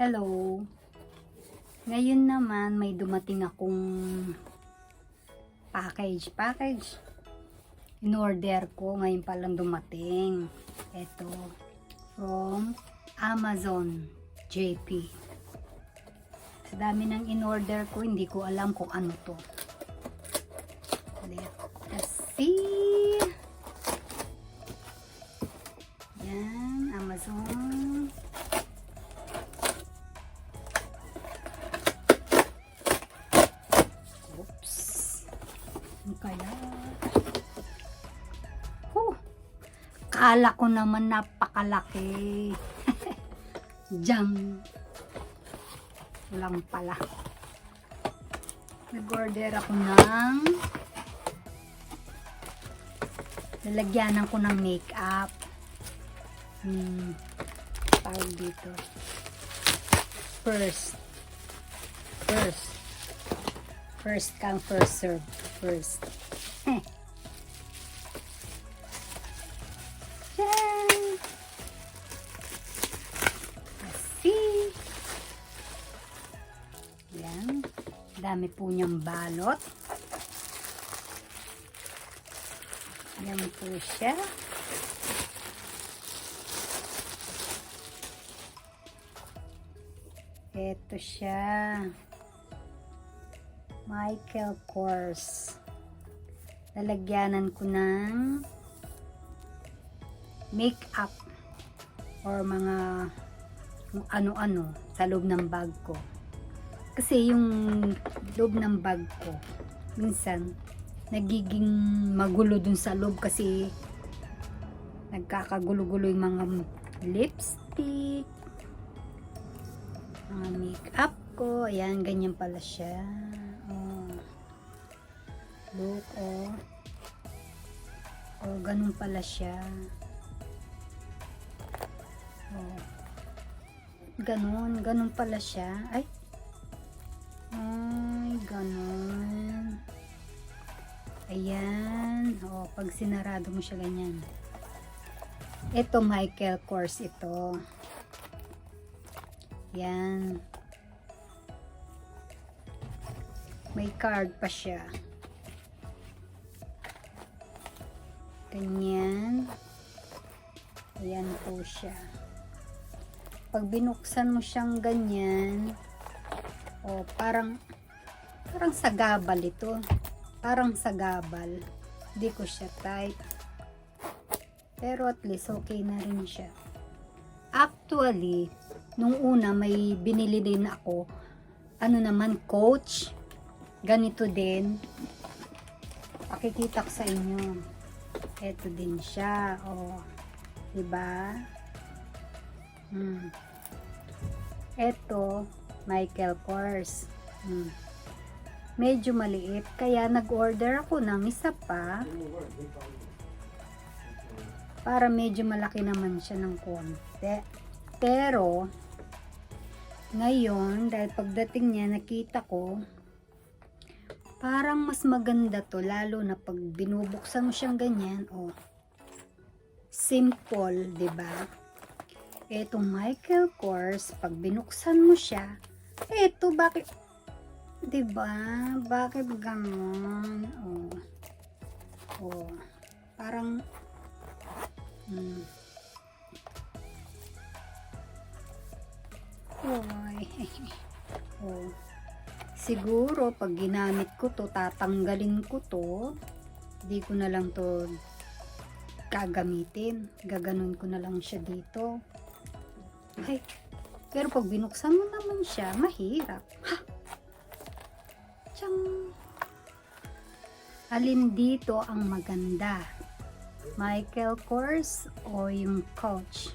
Hello! Ngayon naman may dumating akong package. In-order ko, ngayon palang dumating. Ito, from Nancy.jp. Sa dami ng in-order ko, hindi ko alam kung ano to. Let's see! Yan, Amazon. Oops. Ano kaya? Kala ko naman napakalaki. Jam. Lang pala. Nag-order ako ng lalagyanan ko ng makeup. Tawag dito. First come, first serve. First. Let's see. Yan. Dami po niyang balot. Yan po siya. Ito siya. Michael Kors. Lalagyanan ko ng makeup or mga ano-ano sa loob ng bag ko. Kasi yung loob ng bag ko minsan nagiging magulo dun sa loob kasi nagkakagulo-gulo yung mga lipstick, mga makeup ko. Ayan, ganyan pala siya. Look, ganun pala siya. Ganun pala siya. Ay, ganun. Ayan. Pag sinarado mo siya ganyan. Ito, Michael Kors ito. Yan. May card pa siya. Ganyan. Ayan po siya. Pag binuksan mo siyang ganyan, parang sagabal ito. Parang sagabal. Hindi ko siya type. Pero at least okay na rin siya. Actually, nung una may binili din ako. Ano naman, Coach. Ganito din. Pakikita ko sa inyo. Ito din siya. Diba? Ito, Michael Kors. Medyo maliit. Kaya nag-order ako ng isa pa. Para medyo malaki naman siya ng konti. Pero, ngayon, dahil pagdating niya, nakita ko, parang mas maganda to. Lalo na pag binubuksan mo siyang ganyan. Simple, diba? Etong Michael Kors, pag binuksan mo siya, eto, bakit, diba? Bakit ganon? Parang, siguro, pag ginamit ko to, tatanggalin ko to, di ko na lang to gagamitin. Gaganon ko na lang siya dito. Ay, pero pag binuksan mo naman siya, mahirap. Tiyang! Alin dito ang maganda? Michael Kors o yung Coach?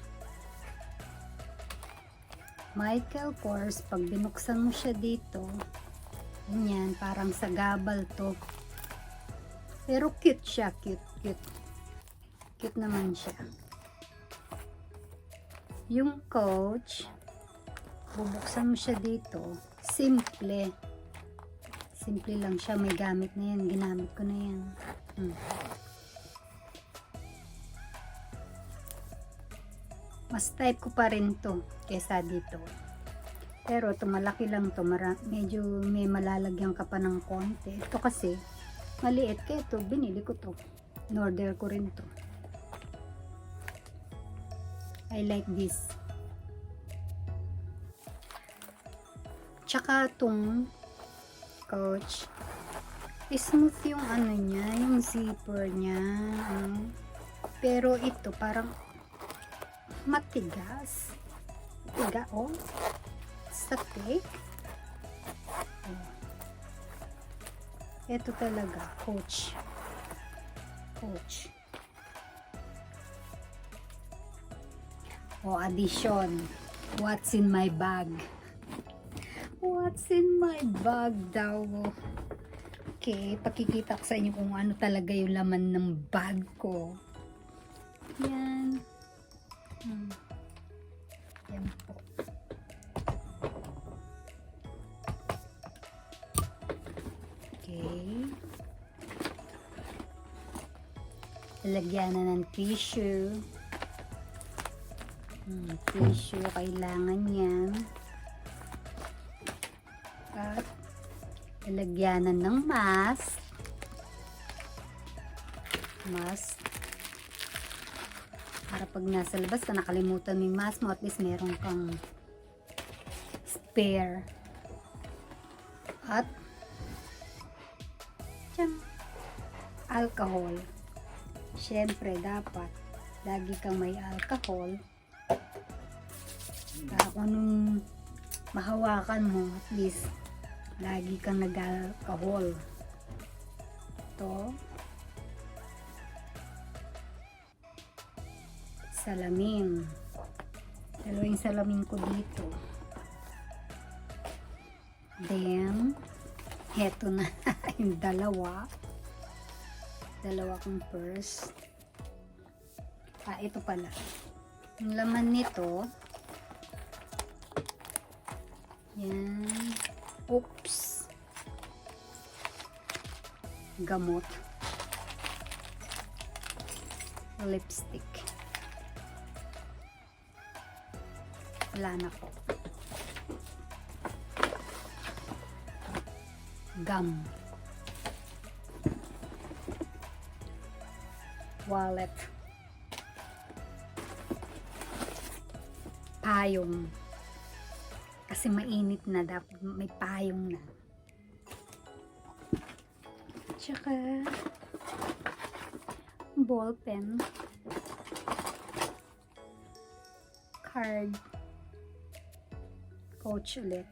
Michael Kors, pag binuksan mo siya dito, ganyan, parang sagabal to. Pero cute siya, cute. Cute naman siya. Yung Coach, bubuksan mo siya dito, simple. Simple lang siya, may gamit na yan, ginamit ko na yan. Mas type ko pa rin to kesa dito. Pero ito malaki lang to, medyo may malalagyan ka pa ng konti. Ito kasi maliit, kaya ito binili ko to. In-order ko rin to. I like this. Tsaka itong Coach, smooth yung ano niya, yung zipper niya. Pero ito parang matigas. Matigas, oh. Satik. Oh. Ito talaga, Coach. Coach. Oh, addition. What's in my bag? What's in my bag daw? Okay, pakikita ko sa inyo kung ano talaga yung laman ng bag ko. Yan. Yan po. Okay. Lalagyan na ng tissue. Tissue, kailangan yan. At lalagyanan ng mask. Para pag nasa labas ka nakalimutan mo yung mask mo, at least meron kang spare. At alcohol. Syempre dapat lagi kang may alcohol para kung anong mahawakan mo, at least lagi kang nag-alcohol. Ito, salamin. Dalawang salamin ko dito. Then heto na yung dalawa kong purse. Ito pala yung laman nito. Yan. Oops. Gamot. Lipstick. Wala na po. Gum. Wallet. Payong. Kasi mainit na, dapat may payong na. Tsaka ball pen, card, Coach ulit,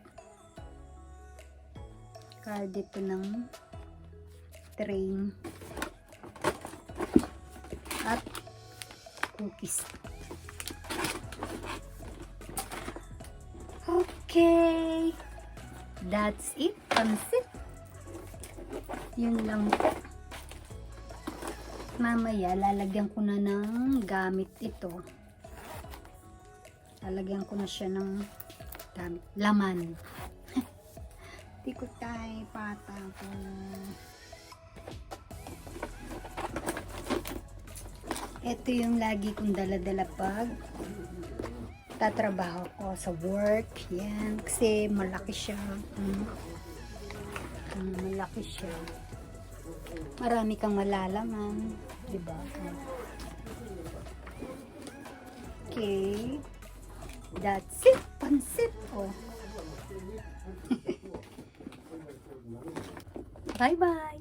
card dito ng train, at cookies. Okay, that's it. Pansit. Yun lang po. Mamaya lalagyan ko na ng gamit ito. Lalagyan ko na siya ng gamit. Laman. Tikutay, pata ko. Ito yung lagi kong dala-dala pag tatrabaho ko sa work. Yan. Kasi malaki siya. Malaki siya. Marami kang malalaman. Diba? Okay. That's it. Pansit. Oh. Bye-bye.